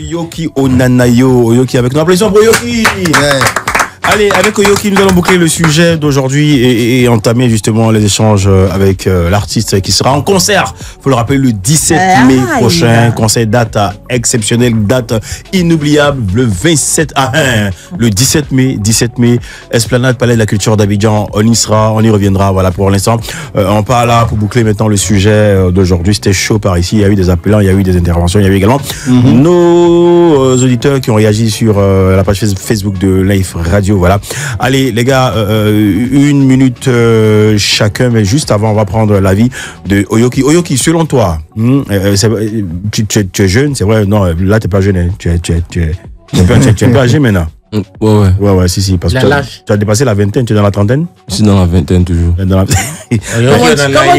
Oyoki Onanayo. Oyoki avec nous. Applaudissements pour Oyoki. Yeah. Allez, avec Oyoki, nous allons boucler le sujet d'aujourd'hui et entamer justement les échanges avec l'artiste qui sera en concert. Faut le rappeler, le 17 mai prochain. Concert, date exceptionnelle, date inoubliable, le 27 à 1. Le 17 mai, Esplanade Palais de la Culture d'Abidjan. On y sera, on y reviendra. Voilà pour l'instant. On part là pour boucler maintenant le sujet d'aujourd'hui. C'était chaud par ici. Il y a eu des appelants, il y a eu des interventions, il y a eu également nos auditeurs qui ont réagi sur la page Facebook de Life Radio. Voilà. Allez, les gars, 1 minute chacun, mais juste avant, on va prendre l'avis de Oyoki. Oyoki, selon toi, tu es jeune, c'est vrai? Non, là, tu n'es pas jeune. Hein. Tu es pas âgé maintenant. Ouais, si, parce que tu as dépassé la vingtaine, tu es dans la trentaine? Je suis dans la vingtaine toujours. Comment tu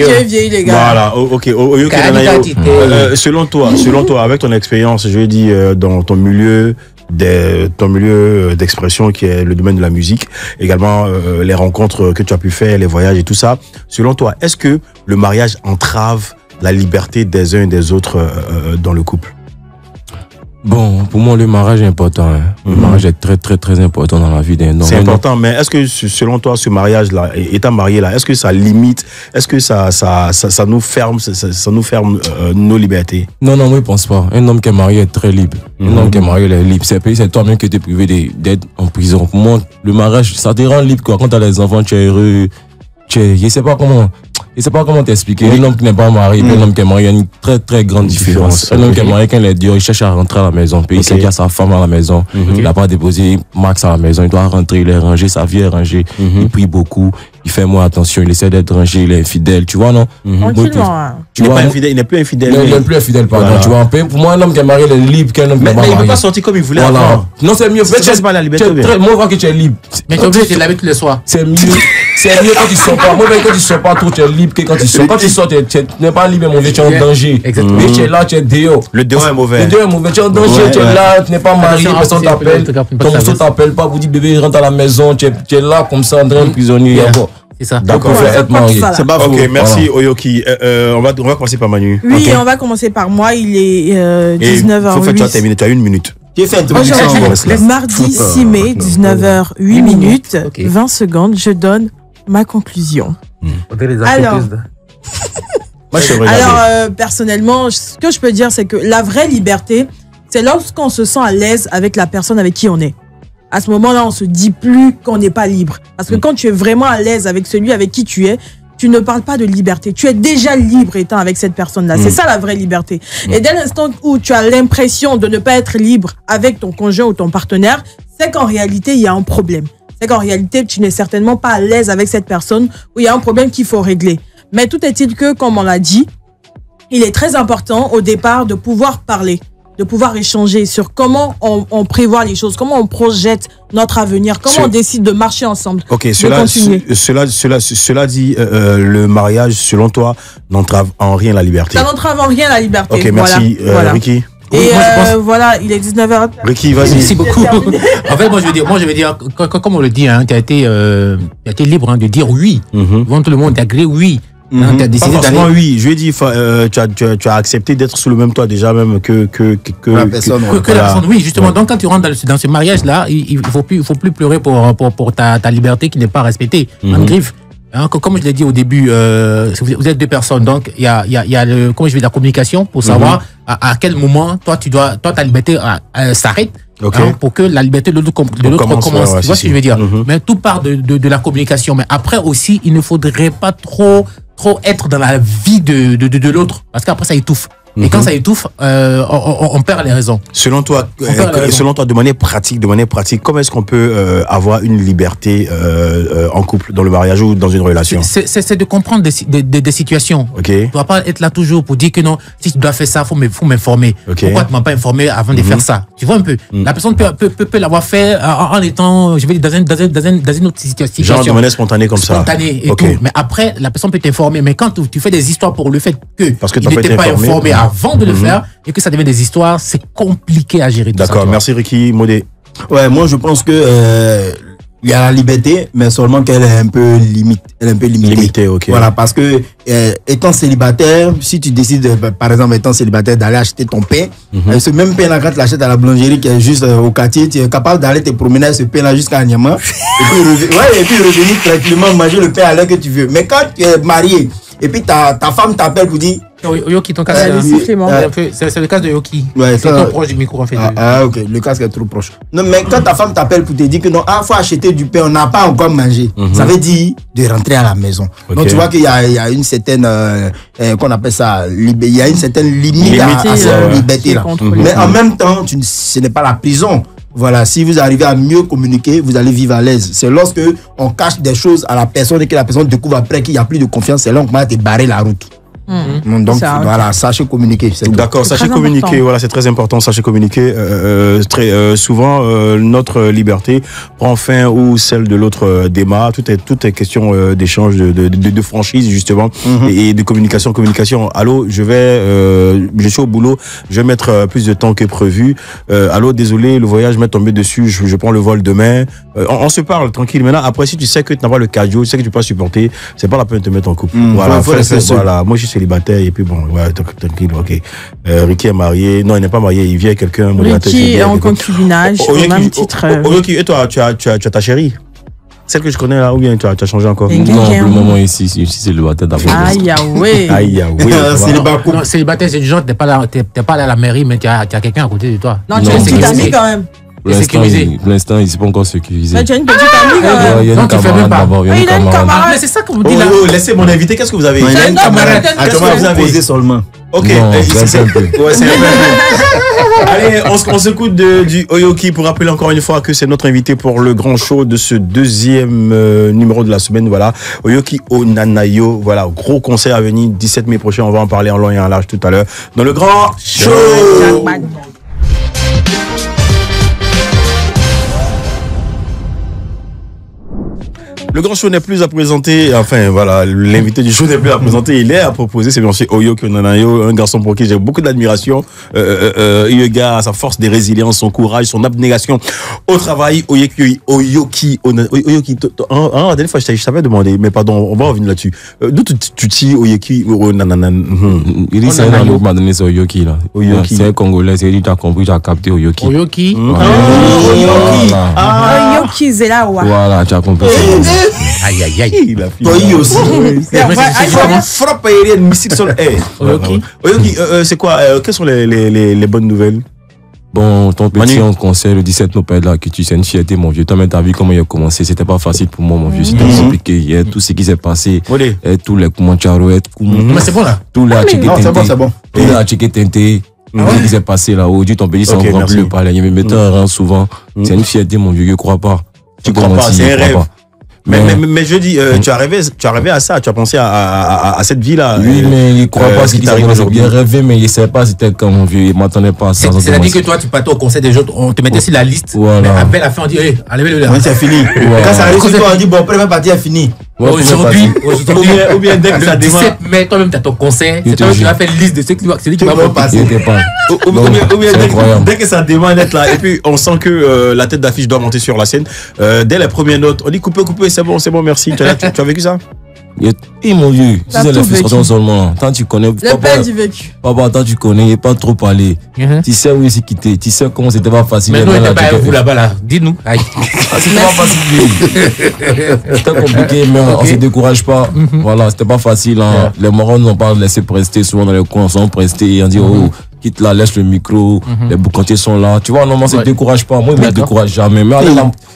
es vieille, les gars? Voilà, ok. Oyoki, selon toi, avec ton expérience, je veux dire, dans ton milieu d'expression qui est le domaine de la musique, également les rencontres que tu as pu faire, les voyages et tout ça, selon toi, est-ce que le mariage entrave la liberté des uns et des autres dans le couple? Bon, pour moi, le mariage est important. Hein. Le mariage est très, très, très important dans la vie d'un homme. C'est important, mais est-ce que, selon toi, ce mariage-là, étant marié là, est-ce que ça limite, est-ce que ça nous ferme, ça nous ferme nos libertés? Non, moi, je pense pas. Un homme qui est marié est très libre. Un homme qui est marié, il est libre. C'est toi-même qui t'es privé d'être en prison. Pour moi, le mariage, ça te rend libre, quoi. Quand t'as des enfants, tu es heureux. Je sais pas comment t'expliquer. Un homme qui n'est pas marié, un homme qui est marié, il y a une très très grande différence. Un homme qui est marié, quand il est dehors, il cherche à rentrer à la maison. Puis il sait qu'il y a sa femme à la maison. Il n'a pas déposé Max à la maison. Il doit rentrer, il est rangé, sa vie est rangée. Il prie beaucoup. Il fait moins attention. Il essaie d'être rangé. Il est infidèle. Tu vois, non? Tranquillement. Il n'est plus infidèle. Il n'est plus infidèle, pardon. Tu vois, pour moi, un homme qui est marié, il est libre qu'un homme qui n'est pas marié. Mais il ne peut pas sortir comme il voulait avant. Non, c'est mieux. C'est pas la liberté. Moi, je vois que tu es libre. Mais tu es obligé de laver tous les soirs. C'est mieux. C'est mieux quand tu sors pas. Moi, quand tu sors pas trop, tu es libre que quand tu sors. Quand tu sors, tu n'es pas libre, mon vieux, tu es en danger. Exactement. Mais tu es là, tu es dehors. Le dehors est mauvais. Le dehors est mauvais. Tu es en danger, tu es là, tu n'es pas marié, personne t'appelle. Ton mousseau t'appelle pas pour dire bébé, rentre à la maison. Tu es là comme ça, en train de prisonnier. C'est ça. D'accord, être marié. C'est pas faux. Ok, merci Oyoki. On va commencer par Manu. Oui, on va commencer par moi. Il est 19h08. Tu as terminé, tu as 1 minute. Mardi 6 mai, 19h08 minutes, 20 secondes, je donne ma conclusion. Alors, personnellement, ce que je peux dire, c'est que la vraie liberté, c'est lorsqu'on se sent à l'aise avec la personne avec qui on est. À ce moment-là, on se dit plus qu'on n'est pas libre. Parce que quand tu es vraiment à l'aise avec celui avec qui tu es, tu ne parles pas de liberté. Tu es déjà libre étant avec cette personne-là. C'est ça la vraie liberté. Et dès l'instant où tu as l'impression de ne pas être libre avec ton conjoint ou ton partenaire, c'est qu'en réalité, il y a un problème. C'est qu'en réalité, tu n'es certainement pas à l'aise avec cette personne où il y a un problème qu'il faut régler. Mais tout est-il que, comme on l'a dit, il est très important au départ de pouvoir parler, de pouvoir échanger sur comment on prévoit les choses, comment on projette notre avenir, comment on décide de marcher ensemble. Ok, cela dit, le mariage, selon toi, n'entrave en rien la liberté. Ça n'entrave en rien la liberté. Ok, merci. Voilà. Ricky. Et voilà, il est 19h. Ricky, vas-y. Merci beaucoup. En fait, moi, je veux dire, comme on le dit, tu as été libre de dire oui. Devant tout le monde, tu as gré oui. Tu as décidé d'aller. Oui, je lui ai dit, tu as accepté d'être sous le même toit déjà même que la personne. Que la personne, oui, justement. Ouais. Donc, quand tu rentres dans ce mariage-là, il faut plus pleurer pour ta liberté qui n'est pas respectée. En griffe. Hein, comme je l'ai dit au début, vous êtes 2 personnes, donc il y a la communication pour savoir à quel moment ta liberté s'arrête. Okay. Hein, pour que la liberté de l'autre commence. Tu vois ce que je veux dire? Mais tout part de la communication. Mais après aussi, il ne faudrait pas trop être dans la vie de l'autre, parce qu'après ça étouffe. Et quand ça étouffe, on perd les raisons. Selon toi, de manière pratique, comment est-ce qu'on peut avoir une liberté en couple, dans le mariage ou dans une relation? C'est de comprendre des situations. Okay. Tu ne dois pas être là toujours pour dire que non, si tu dois faire ça, faut m'informer. Okay. Pourquoi tu ne m'as pas informé avant de faire ça? Tu vois un peu. La personne peut l'avoir fait en étant, je vais dire, dans une autre situation. Genre de manière spontanée comme ça. Spontanée et tout. Mais après, la personne peut t'informer. Mais quand tu fais des histoires pour le fait que parce que il n'était pas informé avant de le faire et que ça devient des histoires, c'est compliqué à gérer. D'accord, merci Ricky. Modé. Ouais, moi je pense que il y a la liberté, mais seulement qu'elle est un peu limitée. Limitée, ok. Voilà, parce que étant célibataire, si tu décides, par exemple, étant célibataire, d'aller acheter ton pain, ce même pain-là, quand tu l'achètes à la boulangerie qui est juste au quartier, tu es capable d'aller te promener avec ce pain-là jusqu'à Niamey, et puis revenir tranquillement manger le pain à l'heure que tu veux. Mais quand tu es marié, et puis ta femme t'appelle pour dire... Yoki, ton casque, c'est le casque de Yoki. Ouais, c'est trop proche du micro en fait. Ok, le casque est trop proche. Non, mais quand ta femme t'appelle pour te dire que non, faut acheter du pain, on n'a pas encore mangé, ça veut dire de rentrer à la maison. Okay. Donc tu vois qu'il y a une certaine, qu'on appelle ça, il y a une certaine limite à cette liberté-là. Mais en même temps, ce n'est pas la prison. Voilà, si vous arrivez à mieux communiquer, vous allez vivre à l'aise. C'est lorsque on cache des choses à la personne et que la personne découvre après qu'il n'y a plus de confiance, c'est là qu'on va te barrer la route. Donc voilà, sachez communiquer. D'accord, sachez communiquer, important. Voilà, c'est très important, sachez communiquer. Très souvent, notre liberté prend fin où celle de l'autre démarre. Tout est question d'échange, de franchise justement, et de communication. Allô, je suis au boulot, je vais mettre plus de temps que prévu. Allô, désolé, le voyage m'est tombé dessus, je prends le vol demain. On se parle tranquille. Maintenant, après, si tu sais que tu n'as pas le cardio, tu sais que tu peux pas supporter, c'est pas la peine de te mettre en couple. Voilà, voilà. Moi, je suis célibataire et puis bon, ouais, tranquille, ok. Ricky est marié, non, il n'est pas marié, il vit avec quelqu'un. Ricky est en concubinage, au même titre. Oyoki, et toi, tu as ta chérie? Celle que je connais là, ou bien tu as changé encore? Non, pour le moment ici, célibataire d'abord. Aïe, ouais. Célibataire, c'est du genre, t'es pas là à la mairie, mais tu as quelqu'un à côté de toi. Non, tu as une petite amie quand même. Pour l'instant, il n'est pas encore sécurisé. Mais tu as une petite amie quand même. Il y a une camarade d'abord. Il a une camarade. Mais c'est ça qu'on me dit là. Laissez mon invité, qu'est-ce que vous avez? Il a une camarade. Qu'est-ce que vous avez posé seulement? Ok, c'est un peu. Ouais, c'est un peu. Allez, on s'écoute du Oyoki pour rappeler encore une fois que c'est notre invité pour le grand show de ce deuxième numéro de la semaine. Voilà, Oyoki Onanayo. Voilà, gros concert à venir 17 mai prochain. On va en parler en long et en large tout à l'heure dans le grand show. Le grand show n'est plus à présenter, enfin voilà, l'invité du show n'est plus à présenter, il est à proposer, c'est bien sûr Oyoki Onanayo, un garçon pour qui j'ai beaucoup d'admiration, eu égard à sa force de résilience, son courage, son abnégation au travail. Oyoki Oyoki, la dernière fois je t'avais demandé, mais pardon, on va revenir là-dessus. D'où tu dis Oyoki Onanayo? Il dit c'est un ami qui m'a donné ce Oyoki là. C'est un Congolais, c'est lui qui a compris, tu as capté Oyoki. Oyoki. Oyoki Zelawa. Voilà, tu as compris. Aïe, aïe, aïe. Toi aussi. Frappe aérienne, missile sur l'air. Oyoki, c'est quoi? Quelles sont les bonnes nouvelles? Bon, ton petit en concert le 17 novembre là, que tu sais une fierté, mon vieux. Toi, même t'as vu comment il a commencé. C'était pas facile pour moi, mon vieux. C'était compliqué. Il y a tout ce qui s'est passé. Tous les Koumancharo, mais c'est bon là. Tous les Acheke Tente. C'est bon. Tous les Acheke Tente. Ce qui s'est passé là. Aujourd'hui, ton pays s'en rend plus par là. Il me mettait un rang souvent. C'est une fierté, mon vieux. Je crois pas. Tu crois pas, c'est un rêve. Mais je dis, tu as rêvé à ça, tu as pensé à cette vie-là. Oui, mais il croit pas ce qui t'arrive aujourd'hui. Il rêvé, mais il savait pas c'était comme mon vieux, il m'attendait pas à ça. C'est-à-dire que toi, tu partais au conseil des autres, on te mettait sur la liste. Voilà. Mais après la fin, on dit, allez, c'est fini. Quand ça arrive sur toi, on dit, bon, première partie est finie. Aujourd'hui, ou bien dès que ça démarre. 17 mai, toi-même, tu as ton conseil. C'est toi qui vas faire une liste de ceux qui vont passer. Ou bien dès que ça démarre d'être là, et puis on sent que la tête d'affiche doit monter sur la scène. Dès les premières notes, on dit couper, c'est bon, merci. Tu as vécu ça? Et mon vieux, si c'est la frustration seulement, tant tu connais. Le père du vécu. Papa, tant tu connais, il n'est pas trop parlé. Tu sais où il s'est quitté, tu sais comment c'était pas facile. Mais nous, on n'était pas avec vous là-bas, là. Dis-nous. C'était pas facile. C'était compliqué, mais on ne se décourage pas. Voilà, c'était pas facile. Les morons n'ont pas laissé prester, souvent dans les coins, on s'en presté et on dit, oh, quitte là, laisse le micro, les boucantiers sont là. Tu vois, normalement, ça ne décourage pas. Moi, il ne me décourage jamais. Mais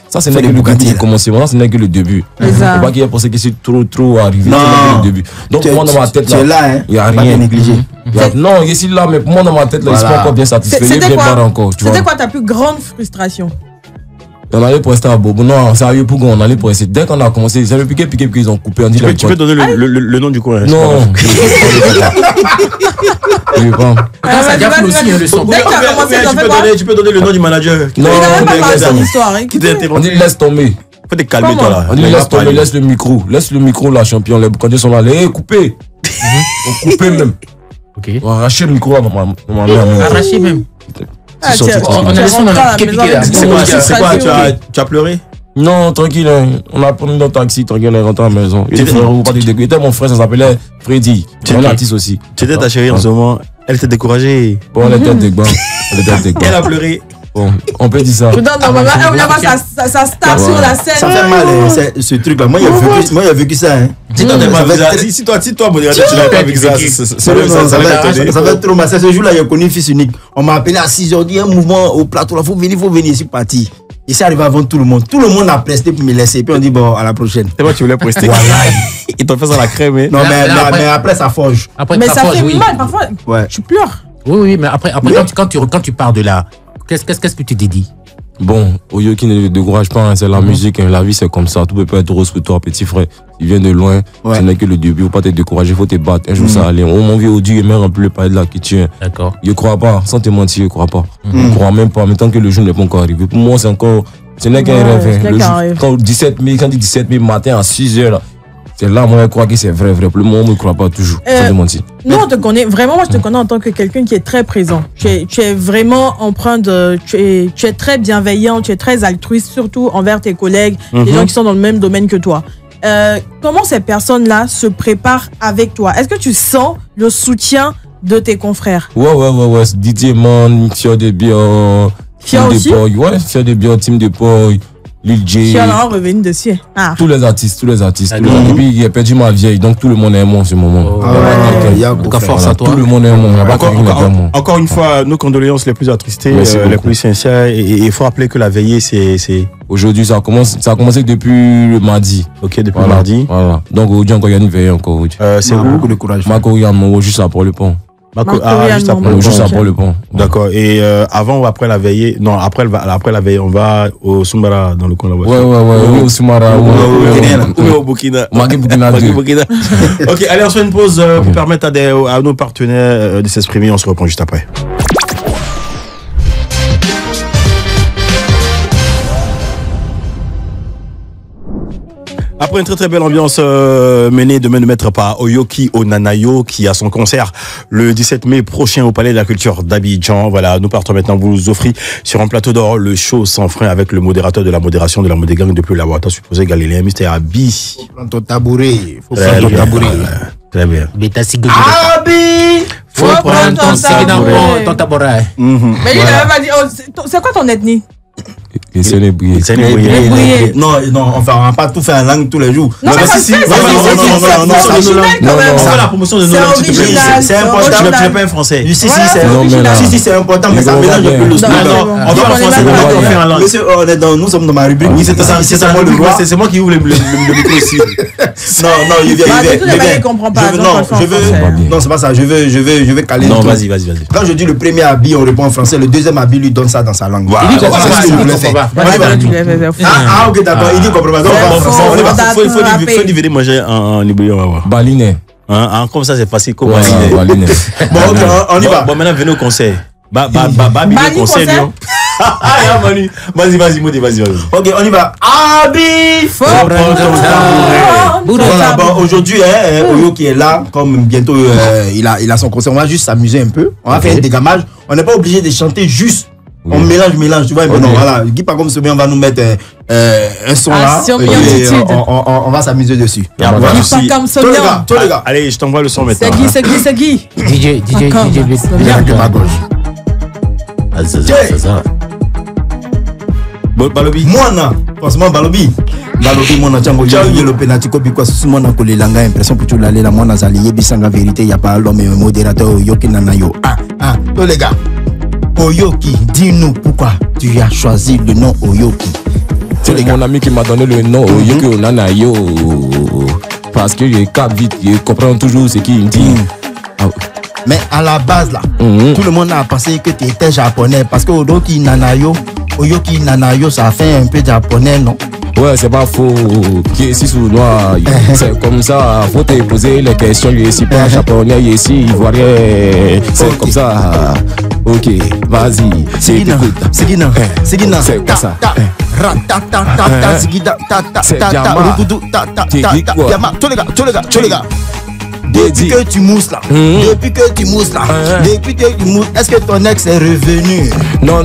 ça, ce n'est que le début de commencer. Maintenant, ce n'est que le début. Il ne faut pas qu'il y ait pensé que c'est trop arrivé. Non, c'est le début. Donc, moi, dans ma tête, là, il n'y a rien. Non, je suis là, mais pour moi, dans ma tête, là, je ne suis pas encore bien satisfait. C'était quoi ta plus grande frustration? On allait pour rester à Bobo. Non, sérieux, pour on allait pour rester. Dès qu'on a commencé, ça veut piquer, ils ont coupé. Tu peux donner le nom du coin? Non. Ça gaffe aussi, le son. Tu peux donner le nom du manager. Non, qui t'a on dit laisse tomber. Faut te calmer, toi là. On dit laisse tomber, laisse le micro. Laisse le micro, la champion. Les boucantiers sont là. Les coupés. On coupait même. On a arraché le micro à ma mère. Arraché même. C'est quoi, tu as pleuré? Non, tranquille, hein. On a pris notre taxi, tranquille, on est rentré à la maison. Il était mon frère, ça s'appelait Freddy. C'est un artiste aussi. Tu étais ta chérie en ce moment, elle était découragée. Bon, elle était avec moi. Elle a pleuré. Bon, on peut dire ça. Non, normalement, on a sa star sur la scène. Ça fait mal, ce truc-là. Moi, j'ai vécu ça. Hein. Si toi, modérateur, tu n'avais pas vécu ça, ça va être trop mal. Ce jour-là, j'ai connu fils unique. On m'a appelé à 6h, dit un mouvement au plateau, il faut venir, je suis parti. Et c'est arrivé avant tout le monde. Tout le monde a presté pour me laisser. Puis on dit, bon, à la prochaine. C'est moi qui voulais prester. Voilà. Ils t'ont fait ça la crème. Non, mais après, ça forge. Mais ça fait mal, parfois. Tu pleures. Oui, mais après quand tu pars de là, qu'est-ce que tu t'es dit? Bon, Oyoki ne décourage pas, hein, c'est la musique, hein, la vie c'est comme ça, tout peut pas être rose pour toi, petit frère. Tu viens de loin, ce n'est que le début, faut pas te décourager, faut te battre. Un jour ça allait. On m'envie au Dieu et même rempli le palais de la qui tient. D'accord. Je crois pas, sans te mentir, je crois pas. Je crois même pas, mais tant que le jour n'est pas encore arrivé. Pour moi, c'est encore, ce n'est qu'un rêve. Quand 17 mai matin à 6h là. C'est là, moi, je crois que c'est vrai. Pour le moment, je ne crois pas toujours. Sans te mentir. Nous, on te connaît. Vraiment, moi, je te connais en tant que quelqu'un qui est très présent. Tu es vraiment empreint de. Tu es très bienveillant, tu es très altruiste, surtout envers tes collègues, les gens qui sont dans le même domaine que toi. Comment ces personnes-là se préparent avec toi? Est-ce que tu sens le soutien de tes confrères? Ouais. Didier Man, Fior de Bio. Fior aussi? Ouais, Fior de Bio, Team de Boy. Lil J. Qui a revenu dessus. Tous les artistes. Et puis, il a perdu ma vieille, donc tout le monde est moi en ce moment. Donc, force à toi. Tout le monde est moi. Encore une fois, nos condoléances les plus attristées, les plus sincères. Et il faut rappeler que la veillée, c'est. Aujourd'hui, ça a commencé depuis le mardi. Ok, depuis le mardi. Voilà. Donc, aujourd'hui, encore, il y a une veillée encore. C'est où? Beaucoup de courage. Marco, juste après le pont. Juste après le pont. D'accord. Et avant ou après la veillée? Non, après la veillée, on va au Soumbara dans le coin là-bas. Ouais, au Soumara. Ou au Burkina. Burkina. Ok, allez, on se fait une pause pour permettre à nos partenaires de s'exprimer. On se reprend juste après. Après une très belle ambiance menée de main de maître par Oyoki Onanayo qui a son concert le 17 mai prochain au Palais de la Culture d'Abidjan. Voilà, nous partons maintenant vous offrir sur un plateau d'or le show sans frein avec le modérateur de la modération de la Modégang depuis la Wata supposé Galilée, Mr. Abi. Faut prendre ton tabouret. Très bien. Abi! Faut prendre ton tabouret. Mais il avait pas dit, c'est quoi ton ethnie? Les Sénébriers. Non, on va pas tout faire en langue tous les jours. Non, c'est la promotion de nos langues. C'est important. Tu n'es pas un français. Si, c'est important, mais ça mélange un peu le slogan. On doit en français, on fait en langue. Monsieur, nous sommes dans ma rubrique. Oui, c'est moi qui ouvre le micro aussi. Non, il vient. Il comprend pas. Non, c'est pas ça. Je veux caler. Non, vas-y. Quand je dis le premier habit, on répond en français. Le deuxième habit lui donne ça dans sa langue. Ok, d'accord. Il dit qu'on comprend pas. Faut diviser manger en hébreu. Balinais. Comme ça, c'est facile. Bon, on y va. Bon, maintenant, venez au conseil. Babi, le conseil. Vas-y. Ok, on y va. Abi! Aujourd'hui, Oyo qui est là, comme bientôt il a son concert, on va juste s'amuser un peu. On va faire un dégamage. On n'est pas obligé de chanter juste. On mélange, tu vois. Non, voilà. Guy pas comme ce on va nous mettre un son là. On va s'amuser dessus. Tous les gars. Allez, je t'envoie le son maintenant. C'est Guy. DJ, viens de ma gauche. Balobi. Moi, franchement, Balobi, mon chango, j'ai le penalty kopi quoi sous mon collé langa impression pour tout l'aller la mon azali bisanga vérité y a pas l'homme et modérateur Oyoki Nanayo. Tous les gars. Oyoki, dis-nous pourquoi tu as choisi le nom Oyoki. C'est mon ami qui m'a donné le nom Oyoki Onanayo. Parce que je capte vite, je comprends toujours ce qu'il dit. Mais à la base là, tout le monde a pensé que tu étais japonais parce que Oyoki Nanayo, ça fait un peu japonais, non? Ouais, c'est pas faux. Qui est ici sous noir, c'est comme ça. Faut te poser les questions. Je suis pas japonais, je suis ivoirien. C'est comme ça. Ok, vas-y. C'est quoi ça? Tous les gars. Depuis que tu mousses là, depuis que tu mousses là, depuis que tu mousses, est-ce que ton ex est revenu? Non,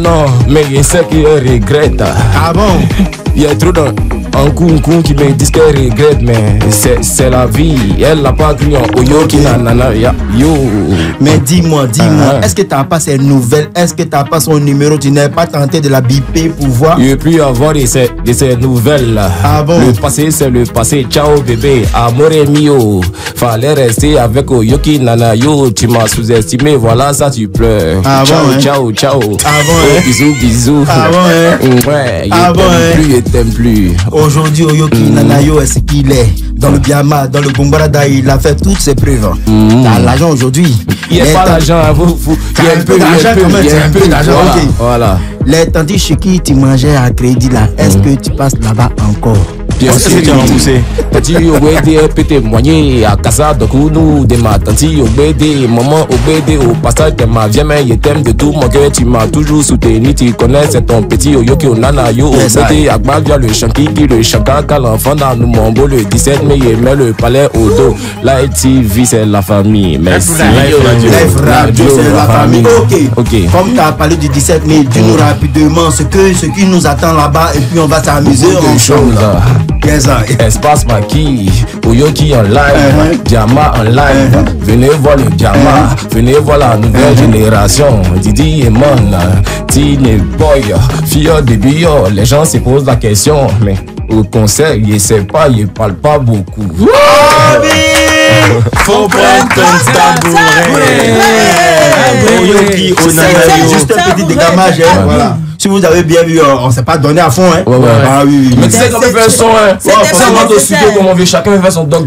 mais il sait qu'il regrette. Ah bon? Il y a trop un coup qui me dit qu'elle regrette, mais c'est la vie. Elle n'a pas cru en Oyoki nanana yo. Mais dis-moi, est-ce que tu n'as pas ses nouvelles? Est-ce que tu n'as pas son numéro? Tu n'as pas tenté de la biper pour voir? Il ne peut plus avoir de ces nouvelles. Ah bon? Le passé, c'est le passé. Ciao bébé, amore mio. Fallait rester avec Oyoki nana yo. Tu m'as sous-estimé, voilà ça tu pleures. Ah ciao, bon, ciao. Ah bon, bisous. Ah bon, ouais, il t'aime plus. Aujourd'hui, Oyoki Nanayo est ce qu'il est. Dans le Biama, dans le Gombarada, il a fait toutes ses preuves. T'as l'argent aujourd'hui. Il n'y a pas d'argent, il y a un peu d'argent quand même. Il y a un peu d'argent. Voilà. Les tandis chez qui tu mangeais à crédit là, est-ce que tu passes là-bas encore? Bien sûr, tu as remboursé. Tati Obede peut témoigner à Casa de Kounou, de ma tante Obede, maman Obede, au passage de ma vieille mère, je t'aime de tout mon cœur, tu m'as toujours soutenu, tu connais, c'est ton petit Oyoki Onana, yo Obede, Akba via le Shankiki, le Shakaka, l'enfant dans nous Mombo, le 17 mai, il met le palais au dos. Live TV, c'est la famille. Merci. Live Radio, c'est la famille. Ok. Comme tu as parlé du 17 mai, dis-nous rapidement ce qui nous attend là-bas et puis on va s'amuser ensemble. Espace Maki, Oyoki en live, Diama en live. Venez voir le Diama, venez voir la nouvelle génération. Didi et Mon, Tine Boy, Fio de Bio. Les gens se posent la question, mais au concert, ils ne savent pas, ils ne parlent pas beaucoup. Faut prendre ton tabouret. Oyoki Onana, juste un petit dégamage, voilà. Si vous avez bien vu, on ne s'est pas donné à fond. Hein. Ah oui. Mais tu sais, quand on fait un son, ça rentre au studio, comme on veut, chacun fait son doc,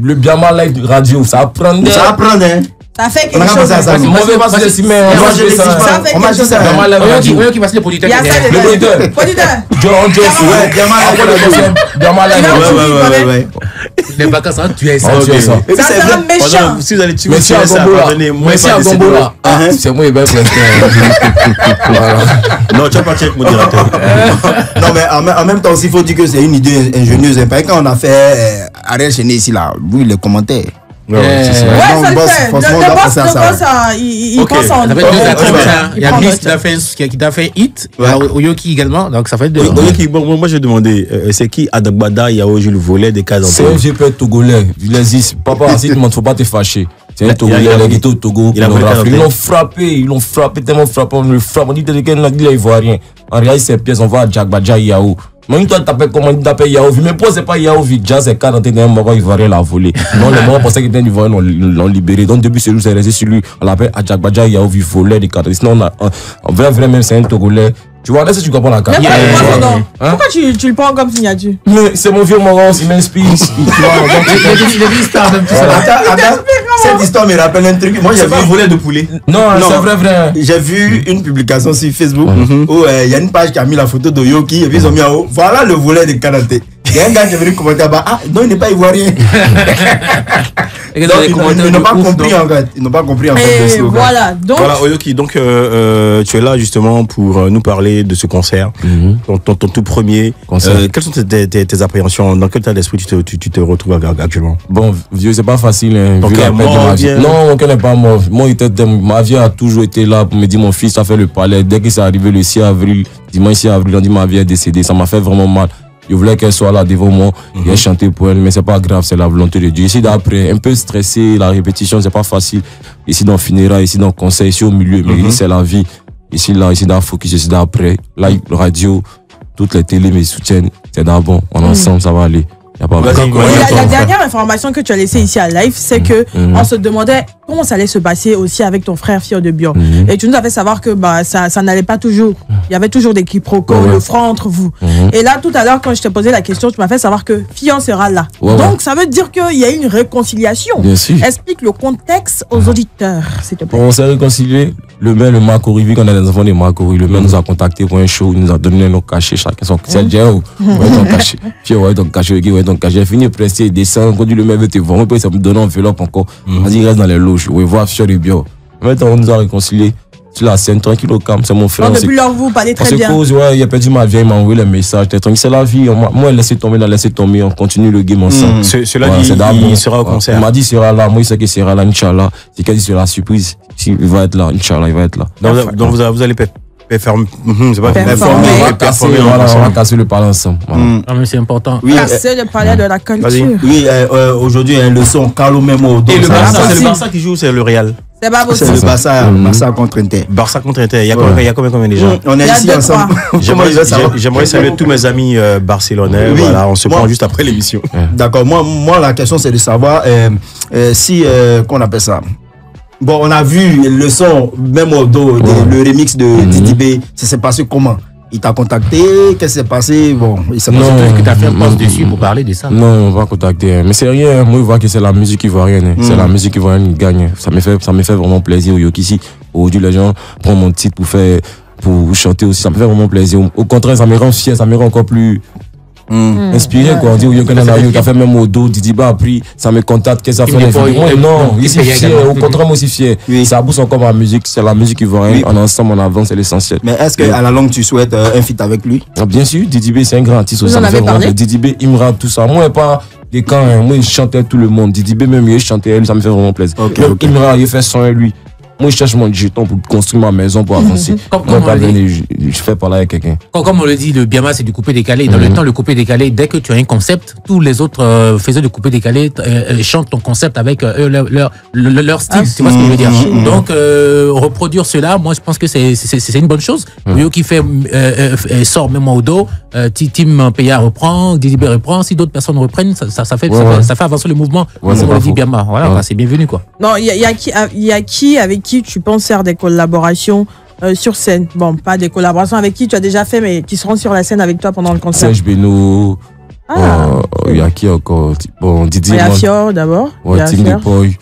le Biama Live Radio, ça apprend. Ça apprend, hein. Ça fait quelque chose. On veut pas se laisser, mais on m'a dit ça. Biama Live Radio. Qui va se le producteur. Le producteur. John Jones. Ouais, Biama Live Radio. Ouais. Les vacances, tu es ça. Ça sera méchant. Si vous allez tuer Merci à Gombola. C'est moi, il va Non, tu vas pas check mon directeur. Non, mais en même temps, il faut dire que c'est une idée ingénieuse. Quand on a fait Ariel Chéné ici, là, vous, les commentaires. Ouais, ça le fait. Le boss, il pense en il y a Miss qui a fait hit, Oyoki également, donc ça fait deux. Oyoki, bon, moi j'ai demandé, c'est qui Adagbada Yao le volet des cas c'est un GP togolais, il existe. Papa, si tu ne faut pas te fâcher. C'est un Togolais, les ghettos au Togo. Ils l'ont frappé, tellement frappé, on le frappe. On dit que il est ivoirien. En réalité, ces pièces, on va à Djagbadja Yao. Moi, toi, t'appelles comment tu t'appelles Yaovi. Mais pour c'est pas Yaovi, déjà, c'est 41 morts ivoiriens l'a volé. Non, les morts pensaient qu'il était ivoirien, l'ont libéré. Donc, depuis celui, c'est resté sur lui. On l'appelle Adjagbadja Yaovi, volé des cartes. Sinon, on a vrai, même, c'est un Togolais. Tu vois, là, si tu comprends la carte. Pourquoi tu le prends comme signature? Mais c'est mon vieux Moran, il m'inspire. Tu vois, cette histoire me rappelle un truc. Moi, j'ai vu un volet de poulet. Non, c'est vrai. J'ai vu une publication sur Facebook où il y a une page qui a mis la photo de Yoki et puis ils ont mis en haut. Voilà le volet de karaté. Il y a un gars qui est venu commenter là-bas. Ah, non, il n'est pas ivoirien. Ils n'ont pas compris en fait. Ils n'ont pas compris en fait. Voilà, Oyoki, donc tu es là justement pour nous parler de ce concert, ton tout premier concert. Quelles sont tes appréhensions? Dans quel état d'esprit tu te retrouves actuellement? Bon, vieux, c'est pas facile. Donc, non, on connaît pas mort. Ma vie a toujours été là pour me dire mon fils a fait le palais. Dès que c'est arrivé le 6 avril, dimanche 6 avril, on dit ma vie est décédée. Ça m'a fait vraiment mal. Je voulais qu'elle soit là devant moi, et chanter pour elle, mais c'est pas grave, c'est la volonté de Dieu. Ici d'après, un peu stressé, la répétition, c'est pas facile. Ici dans le funérailles, ici dans le conseil, ici au milieu, mais ici c'est la vie. Ici dans le focus, ici d'après. Là, radio, toutes les télés me soutiennent. C'est d'abord, on est ensemble, ça va aller. La dernière information que tu as laissée ici à live, c'est que on se demandait comment ça allait se passer aussi avec ton frère Fio de Bio. Et tu nous as fait savoir que ça n'allait pas toujours. Il y avait toujours des quiproquos, le franc entre vous. Et là, tout à l'heure, quand je t'ai posé la question, tu m'as fait savoir que Fio sera là. Donc, ça veut dire qu'il y a une réconciliation. Bien sûr. Explique le contexte aux auditeurs, s'il te plaît. On s'est réconcilié. Le maire, le Makori, vu qu'on a des enfants de Makori, le maire nous a contacté pour un show, il nous a donné nos cachets, chacun son cachet. Fio, ouais, ton cachet, donc j'ai fini presser, descendre, quand le maire veut te voir, ça me donne un enveloppe encore. On dit reste dans les loges, on va voir Fio de Bio. Maintenant on nous a réconciliés. sur la scène, tranquille au calme, c'est mon frère. Non, depuis lors, vous parlez très bien. Cause, ouais, il a perdu ma vieille, il m'a envoyé les messages, t'es tranquille, c'est la vie. Moi, laissez tomber, on continue le game ensemble. Cela dit, il sera au concert. Il m'a dit, il sera là, moi, il sait qu'il sera là, Inch'Allah. C'est qu'a dit, c'est la surprise. Il va être là, Inch'Allah, il va être là. Donc vous allez performer. C'est pas Performer. On va casser le palais ensemble. Ah, mais c'est important. Oui, Casser le palais de la culture. oui, aujourd'hui, le son Carlo Memo. Et le Barça, c'est le Barça qui joue, c'est le Real. C'est pas C'est possible. le Barça contre Inter. Barça contre Inter. Il y a combien de gens? On est ici deux, ensemble. J'aimerais saluer tous mes amis barcelonais. Oui. Voilà, on se Moi- prend juste après l'émission. D'accord. Moi, la question, c'est de savoir si, qu'on appelle ça. Bon, on a vu le son, même au dos, le remix de Didi B. Ça s'est passé comment? Il t'a contacté? Qu'est-ce qui s'est passé? Bon, il s'est Non. passé. Est-ce que tu as fait un post dessus pour parler de ça? Non, on va contacter. Mais c'est rien. Moi, je vois que c'est la musique ivoirienne. C'est la musique ivoirienne qui gagne. Ça me fait vraiment plaisir au Yokissi. Aujourd'hui, les gens prennent mon titre pour chanter aussi. Ça me fait vraiment plaisir. Au contraire, ça me rend fier. Ça me rend encore plus inspiré, quoi. On dit, qui a fait même au dos, Didi Ba a pris, ça me contacte, qu'est-ce que ça fait? Moi, non, il est fier. Au contraire, moi aussi fier. Oui. Ça booste encore ma musique. C'est la musique ivoirienne. Oui. En ensemble, on avance, c'est l'essentiel. Mais est-ce qu'à la longue, tu souhaites un feat avec lui? Ah, bien sûr, Didi B, c'est un grand artiste aussi. Vous en Ça me avez fait vraiment parlé? plaisir. Didi B, Imra, tout ça. Moi, pas des camps, hein. Moi, il chantait tout le monde. Didi B, même, il chantait elle, ça me fait vraiment plaisir. Ok, Même ok. Imra, il fait son et lui. Moi, je cherche mon jeton pour construire ma maison, pour avancer. Comme Moi, on pas le dit. venir, je fais parler avec quelqu'un. Comme on le dit, le Biama, c'est du coupé-décalé. Dans le temps, le coupé-décalé, dès que tu as un concept, tous les autres faiseurs de coupé-décalé chantent ton concept avec leur style. Tu vois ce que je veux dire? Donc, reproduire cela, moi, je pense que c'est une bonne chose. Yo qui fait sort même au dos, Tim Peya reprend, Didi B reprend. Si d'autres personnes reprennent, ça fait avancer le mouvement. Ouais, c'est Comme on pas le dit faux. Biama. Voilà, Ouais. quoi, c'est bienvenu, quoi. Non, il y a qui avec qui tu penses faire des collaborations sur scène? Bon, pas des collaborations avec qui tu as déjà fait, mais qui seront sur la scène avec toi pendant le concert. Serge Beno, Ah, il y a qui encore? Bon, il Didier y a Mon- Fior d'abord. Il y Ouais, a Tim Fior. Depoy.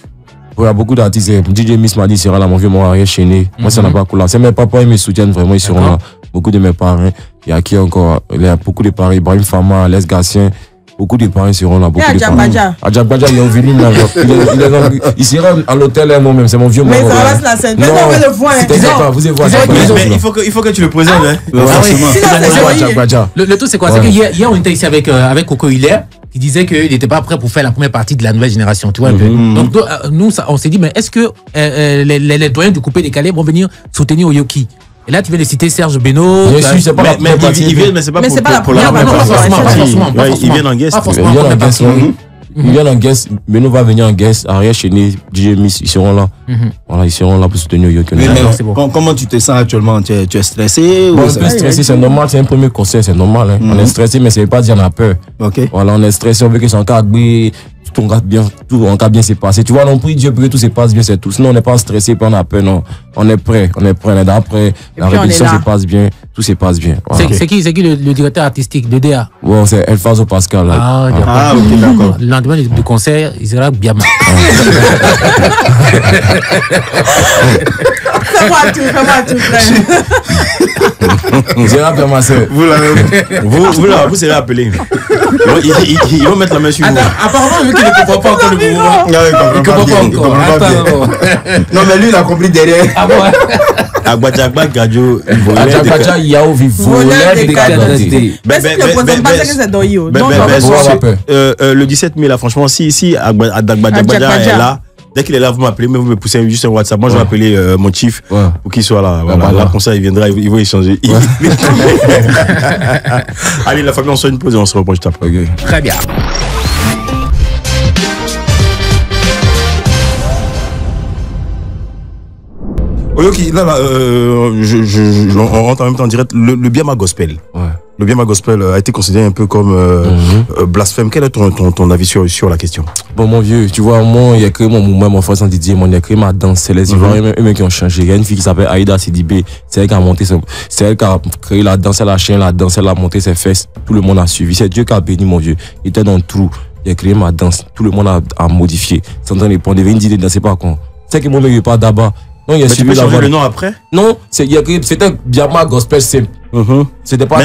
Il y a beaucoup d'artistes. DJ Miss m'a dit, sera là, mon vieux, mon arrière chaîné. Moi, ça n'a pas coulé. C'est mes papas, ils me soutiennent vraiment, ils seront là. Beaucoup de mes parents. Il y a qui encore? Il y a beaucoup de parents. Ibrahim Fama, Les Gassien. Beaucoup de parents seront là. Beaucoup de parents. Adjabadja. Adjabadja, il est venu là. Il sera à l'hôtel, moi-même. C'est mon vieux Mais mon ça frère. va sur la scène. Non, Fais-moi le point. t'inquiète pas, vous allez voir. Mais il faut que tu le présentes. Hein. Forcément. Sinon, c'est joli. Adjabadja. Le truc, c'est quoi? Ouais. C'est que hier, on était ici avec Coco Hilaire, qui disait qu'il n'était pas prêt pour faire la première partie de la nouvelle génération, tu vois un peu. Donc, nous, on s'est dit, mais est-ce que les doyens du coupé-décalé vont venir soutenir Oyoki? Et là, tu viens de citer Serge Beno. Bien sûr, c'est pas la Mais première partie. ils viennent, mais c'est pas Mais c'est pas la pour la première première partie. partie. Pas forcément, pas Ouais, forcément. ils viennent en guest. Pas forcément. Il vient en première guest, partie. il vient en guest. Beno va venir en guest. Arrière chaîné, DJ Miss, ils seront là. Voilà, ils seront là pour soutenir Yoki. Mais D'accord, c'est bon. comment tu te sens actuellement? Tu es stressé? Bon, ou on ça- est stressé, c'est normal, c'est un premier concert, c'est normal. Hein. On est stressé, mais ça veut pas dire qu'on a peur. Ok. Voilà, on est stressé, on veut que son cas bien s'est passé. Tu vois, on prie Dieu pour que tout se passe bien, c'est tout. Sinon, on n'est pas stressé, puis on a peur, non. On est prêt, on est d'après. La puis, on répétition est là. se passe bien, tout se passe bien. Voilà. C'est qui le directeur artistique de DA? Bon, c'est Elfazo Pascal, là. Ah, d'accord. Ah, ok, d'accord. Le lendemain du concert, il sera Biama. Fais-moi tout, frère. J'ai rappelé ma soeur. Vous serez appelés. Ils vont mettre la main sur vous. Apparemment, vu qu'il ne comprend pas encore le mouvement. Non, il comprend pas bien, il comprend pas bien. Non, mais lui, il a compris derrière. Ah bon? Agbadjagba Gadjo, Adjabadja Yao Voleur voleur des de cadeaux. cadets. Est-ce que le présente pas ça que c'est Doyo? Non, non, le 17 mai, là, franchement, si Agbadjagba est là, dès qu'il est là, vous m'appelez, mais vous me poussez juste un WhatsApp. Moi, je vais appeler mon chief pour qu'il soit là. Voilà. Là, comme ça, il viendra, il va échanger. Allez, la famille, on se fait une pause et on se reprend juste après. Très bien. Ok, là, on rentre en même temps en direct. Le Biama Gospel. Ouais. Le Biama Gospel a été considéré un peu comme blasphème. Quel est ton avis sur la question? Bon, mon vieux, tu vois, moi, il y a créé mon mouvement, mon frère sans Didier, il a créé ma danse. C'est les Ivoiriens, eux-mêmes qui ont changé. Il y a une fille qui s'appelle Aïda Sidibé. C'est elle qui a monté, c'est elle qui a créé la danse, elle a chaîné la danse, elle a monté ses fesses. Tout le monde a suivi. C'est Dieu qui a béni, mon vieux. Il était dans le trou. Il a créé ma danse. Tout le monde a modifié. C'est en train de prendre des idées de danser pas con. C'est que mon mec, il pas d'abord. Non, il a Mais tu suivi peux la changer voie. le nom après? Non, c'était Biama Gospel simple. C'était pas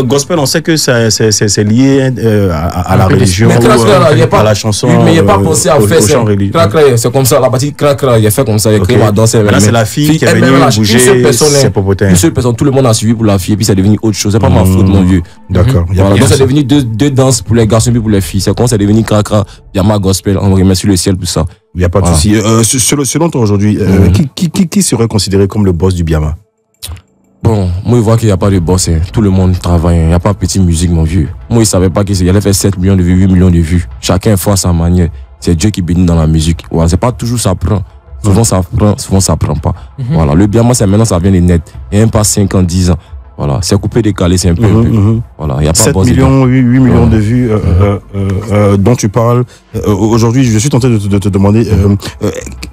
gospel, on sait que c'est lié à la religion, à la chanson. Mais il n'y a pas pensé à faire ça. C'est comme ça, la partie il a fait comme ça, il a créé ma danse. Là, c'est la fille qui est venue bouger ses popotins. Une seule personne, tout le monde a suivi pour la fille, et puis c'est devenu autre chose. C'est pas ma faute, mon vieux. D'accord. Donc c'est devenu deux danses pour les garçons et pour les filles. C'est comme ça, c'est devenu Krakra, Biama Gospel. On remercie le ciel pour ça. Il n'y a pas de souci. Selon toi aujourd'hui, qui serait considéré comme le boss du Biama? Bon, moi, je vois qu'il n'y a pas de boss. Tout le monde travaille. Il n'y a pas de petite musique, mon vieux. Moi, il ne savait pas qu'il allait faire 7 millions de vues, 8 millions de vues. Chacun fait à sa manière. C'est Dieu qui bénit dans la musique. Voilà, c'est pas toujours ça prend. Souvent, ça prend, souvent, ça prend pas. Voilà, le Biama, c'est maintenant, ça vient des net. Il n'y a même pas 5 ans, 10 ans. Voilà, c'est coupé, décalé, c'est un peu. Voilà, il n'y a pas 7 millions, 8 millions de vues dont tu parles. Aujourd'hui, je suis tenté de te demander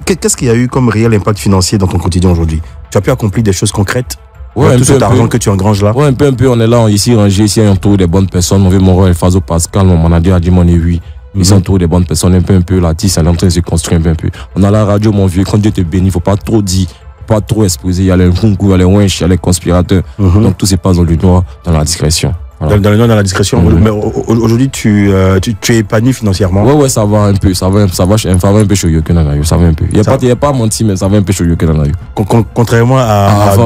qu'est-ce qu'il y a eu comme réel impact financier dans ton quotidien aujourd'hui? Tu as pu accomplir des choses concrètes? Ouais, tout cet argent que tu engranges là? Ouais, un peu. On est là, ici, rangé, ici, entouré des bonnes personnes. Mon vieux Moro, Fazo Pascal, mon manager a dit, mon oui. Ils sont entourés des bonnes personnes, un peu. L'artiste, elle est en train de se construire un peu. On a la radio, mon vieux. Quand Dieu te bénit, il ne faut pas trop dire, pas trop exposer. Il y a les concours, il y a les winch, il y a les conspirateurs. Donc, tout se passe dans le noir, dans la discrétion. Voilà. Dans le noir, dans la discrétion. Mais aujourd'hui, tu es épanoui financièrement? Ouais, ça va un peu. Ça va un peu chez Yoken Anayo. Ça va un peu. Il n'y a pas menti, mais ça va un peu chez Yoken Anayo. Contrairement à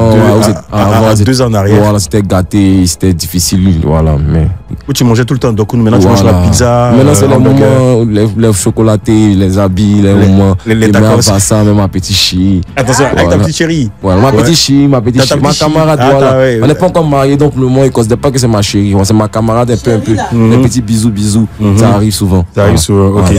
2 ans en arrière. Voilà, c'était gâté, c'était difficile. Voilà, mais. Où tu mangeais tout le temps donc maintenant tu manges la pizza. Maintenant, c'est les moments, les chocolatés, les habits, les moments. Les tacos. Ça, même ma petite chérie. Attention, avec ta petite chérie. Voilà, ma petite chérie, ma camarade. Voilà. On n'est pas encore mariés, donc le monde, il ne considère pas que c'est ma chérie. C'est ma camarade un peu. Les petits bisous. Ça arrive souvent. Ok.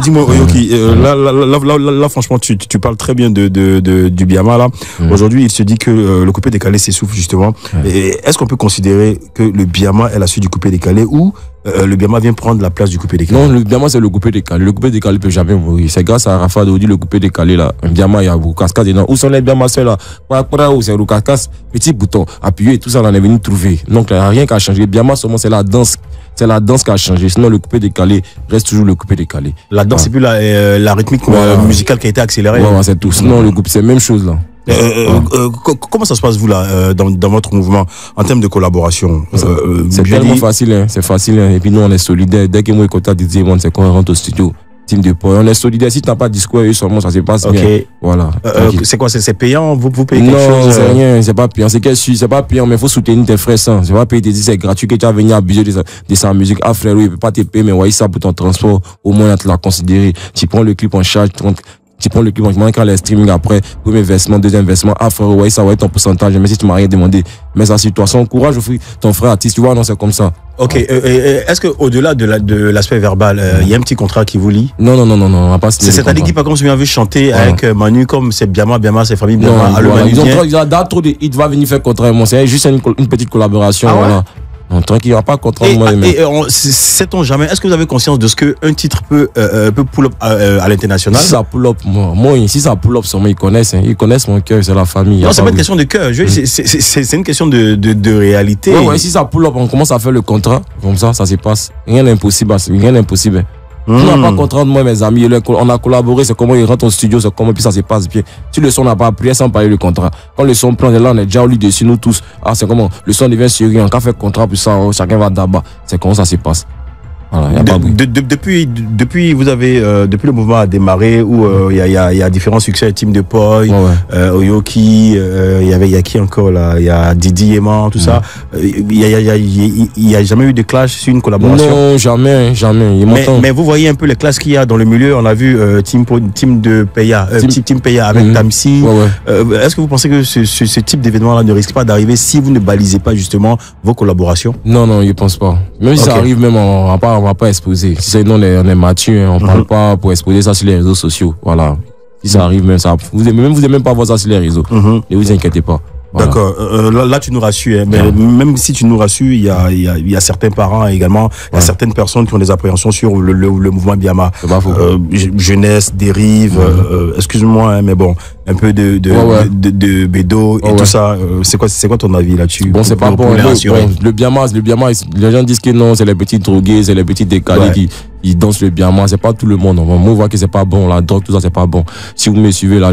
Dis-moi, Yoki, là, franchement, tu parles très bien du Biama, là. Aujourd'hui, il se dit que le coupé décalé s'essouffle, justement. Est-ce qu'on peut considérer que le Biama est la suite du coupé décalé ou le Biama vient prendre la place du coupé décalé? Non, le Biama, c'est le coupé décalé. Le coupé décalé ne peut jamais mourir. C'est grâce à Rafa Dodi, le coupé décalé, là. Un Biama, il y a Roukaskas dedans. Où sont les Biama, ceux-là? Où c'est Roukaskas? Petit bouton, appuyé, tout ça, on est venu trouver. Donc, il n'y a rien qu'à changer. Le Biama, seulement, c'est la danse. C'est la danse qui a changé. Sinon, le coupé décalé reste toujours le coupé décalé. La danse, c'est plus la rythmique musicale qui a été accélérée. Ouais, c'est tout. Sinon, le coupé, c'est la même chose, là. Comment ça se passe, vous, là, dans votre mouvement, en termes de collaboration? C'est tellement facile, hein. C'est facile, hein. Et puis nous, on est solidaires. Dès que moi, côté DJ, c'est qu'on rentre au studio. Team de poids. On est solidaires. Si tu n'as pas de discours, seulement, ça se passe bien. Voilà. C'est quoi? C'est payant? Vous payez quelque chose? Non, c'est rien. C'est pas payant. C'est pas payant, mais il faut soutenir tes frères sans. C'est pas payer tes c'est gratuit que tu vas venir abuser de sa musique. Ah, frère, oui, il peut pas te payer, mais ouais, ça pour ton transport. Au moins, tu l'as considéré. Tu prends le clip en charge. Tu prends le clip, on manque les streaming après, premier versement, deuxième versement, frère, ouais, ça va être ton pourcentage, mais si tu m'as rien demandé, mais sa situation, courage, ton frère artiste, tu vois, non, c'est comme ça. Ok, est-ce qu'au-delà de l'aspect verbal, il y a un petit contrat qui vous lie? Non, on va pas signer. C'est-à-dire qu'il, par contre, si vous avez chanté avec Manu, comme c'est Biama, c'est famille Biama, il va venir faire contrat, c'est juste une petite collaboration, voilà. Non, tranquille, il n'y aura pas contre moi. Sait-on jamais, est-ce que vous avez conscience de ce qu'un titre peut pull-up à l'international? Si ça pull-up, si ça pull-up, ils connaissent mon cœur, c'est la famille. Non, c'est pas une question de cœur, c'est une question de réalité. Ouais, si ça pull-up, on commence à faire le contrat, comme ça se passe. Rien n'est impossible. On n'a pas contrat de moi, mes amis. On a collaboré, c'est comment ils rentrent au studio, c'est comment, puis ça se passe bien. Si le son n'a pas pris, sans parler le contrat. Quand le son prend, là, on est déjà au lit dessus, nous tous. Ah, c'est comment, le son devient sérieux, on a fait contrat, puis ça, chacun va d'abord. C'est comment ça se passe. Voilà, depuis vous avez depuis le mouvement a démarré où il y a différents succès, Team de Poi, Oyoki, il y a qui encore là, il y a Didi Eman, tout ça. Il y a jamais eu de clash sur une collaboration? Non, jamais. Mais vous voyez un peu les clashes qu'il y a dans le milieu. On a vu Team Peya avec Tamsi. Est-ce que vous pensez que ce type d'événement là ne risque pas d'arriver si vous ne balisez pas justement vos collaborations? Non, je pense pas. Même si ça arrive, même on va pas exposer. Si c'est nous, on est mature, on parle pas pour exposer ça sur les réseaux sociaux. Voilà. Si ça arrive, même ça, vous aimez même pas voir ça sur les réseaux. Ne vous inquiétez pas. Voilà. D'accord. Là, tu nous rassures. Mais même si tu nous rassures, il y a certains parents également, il y a certaines personnes qui ont des appréhensions sur le mouvement Biama. Jeunesse, dérive, excuse-moi, mais bon, un peu de bédo et tout ça. C'est quoi ton avis là-dessus? Bon, c'est pas bon. Le Biama, les gens disent que non, c'est les petits drogués, c'est les petits décalés ils dansent le biama, c'est pas tout le monde. Moi, on voit que c'est pas bon, la drogue, tout ça, c'est pas bon. Si vous me suivez la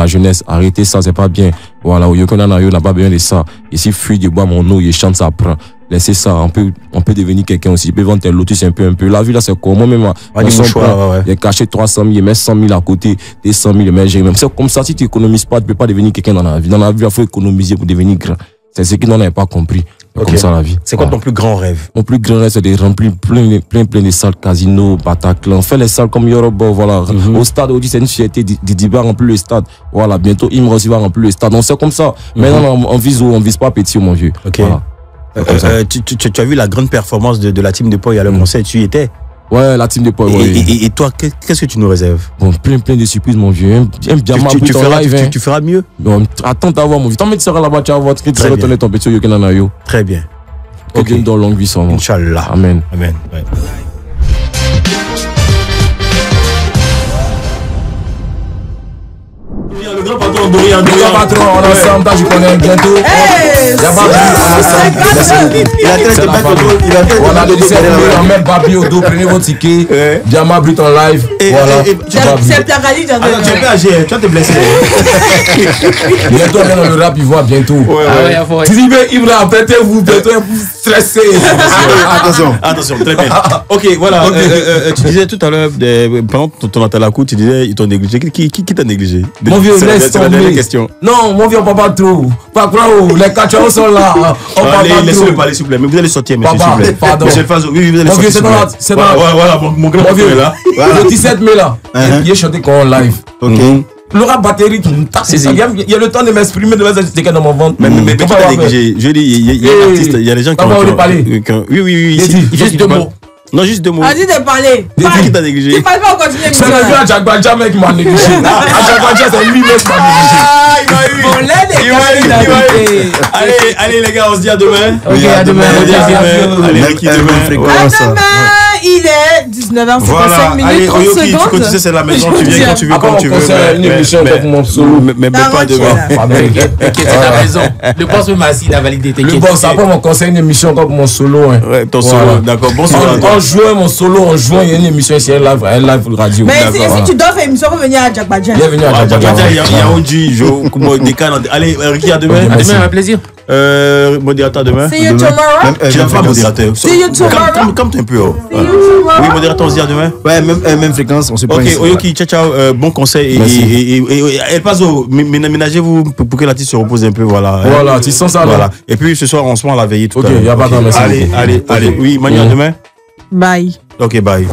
jeunesse, arrêtez ça, c'est pas bien. Voilà, Yoko Nanayo n'a pas besoin de ça. Ici, fuit du bois, mon eau, il chante, ça prend. Laissez ça, on peut devenir quelqu'un aussi. Il peut vendre tes lotus un peu. La vie là, c'est quoi? Moi-même, il a caché 300 000, il met 100 000 à côté, 200 000, mais j'ai même. C'est comme ça, si tu économises pas, tu peux pas devenir quelqu'un dans la vie. Dans la vie, il faut économiser pour devenir grand. C'est ce qu'ils n'en avaient pas compris. Okay. Comme ça, la vie. C'est quoi ton plus grand rêve? Mon plus grand rêve, c'est de remplir plein de salles, casinos, Bataclan. On fait les salles comme Yoruba, voilà. Au stade, on dit c'est une fierté. Didi va remplir le stade. Voilà, bientôt, Imre aussi va remplir le stade. Donc, c'est comme ça. Maintenant, on vise pas petit, mon vieux. Ok. Voilà. Tu as vu la grande performance de la team de Paul, il y a le concert, tu y étais? Ouais, la team de Paul, ouais. Et toi, qu'est-ce que tu nous réserves? Bon, plein de surprises, mon vieux. Un diamant brut en live. Tu feras mieux? Bon, attends d'avoir, mon vieux. Tant que tu seras là-bas, tu vas voir, tu seras retourné ton petit Yoko Nanayo. Très bien. Que Dieu donne longue vie, son Inch'Allah. Amen. Amen. Ouais. Le grand patron, Dorian. Le grand patron, on est ensemble, je connais bientôt. Hey, on a le 17 000, on met Babi au dos, prenez votre ticket. Diamant brut en live. Voilà. C'est Plakali, tu es pas âgé, tu vas te blesser. Bientôt, on est dans le rap, il voit bientôt. Tu dis, mais il va apprêtez-vous, bientôt, vous stressez. Attention, très bien. Ok, voilà. Tu disais tout à l'heure, pendant ton atalakou, tu disais, ils t'ont négligé. Qui t'a négligé? Mon vieux, laisse tomber. Non, mon vieux, on parle pas trop. Pas quoi, les cachorros sont là. On parle pas laissez-le trop. parler, s'il vous plaît. Mais vous allez sortir, monsieur, Papa, s'il vous plaît. pardon. Monsieur Fazo, oui, vous allez sortir. C'est dans voilà, mon grand vieux est là. Le 17 mai là, il est chanté quand on live. Ok. Le rap batterie, il y a le temps de m'exprimer, de mettre des tickets dans mon ventre. Mais qui t'a négligé? Je dis, il y a un artiste, il y a des gens qui ont. Oui. Juste deux mots. Non, juste deux mots. Vas-y de parler. Qui t'a négligé? Tu parles pas, on continue. C'est le vieux Adjagbaja, mec, qui m'a négligé. Adjagbaja, c'est lui, mec, qui m'a négligé. Il m'a eu. Allez, les gars, on se dit à demain. Ok, à demain. Allez, qui demain? À demain, il est 19h55 Voilà, allez, 30 Oyoki, secondes. tu sais, c'est la maison, tu viens quand tu veux, comme tu veux. Une émission avec mon solo. Mais pas demain. T'inquiète, t'as raison. Le boss même assis, il a validé. Le boss, après mon conseil, une émission comme mon solo. Ouais, ton solo, d'accord. Bon solo. En jouant mon solo, en jouant, il y a une émission ici, un live radio. Mais si tu dois faire une émission, faut venir à Jack Badjan. Bienvenue à Il y a Oji, Jo, Modeka. Allez, Ricky, à demain. À demain, avec plaisir. Modérateur demain. See you tomorrow. Tu n'as pas modérateur. See you tomorrow. Comme un peu. See you tomorrow. Oui, modérateur, on se dit à demain. Ouais, même fréquence, on se prend. Ok, Oyoki, ciao, bon conseil. Et El Paso, ménagez-vous pour que l'artiste se repose un peu, voilà. Voilà, tu sens ça là. Voilà. Et puis ce soir, on se met à la veillée tout à l'heure. Ok, il n'y a pas de merci. Allez. Oui, Manu, à demain. Bye. Ok, bye.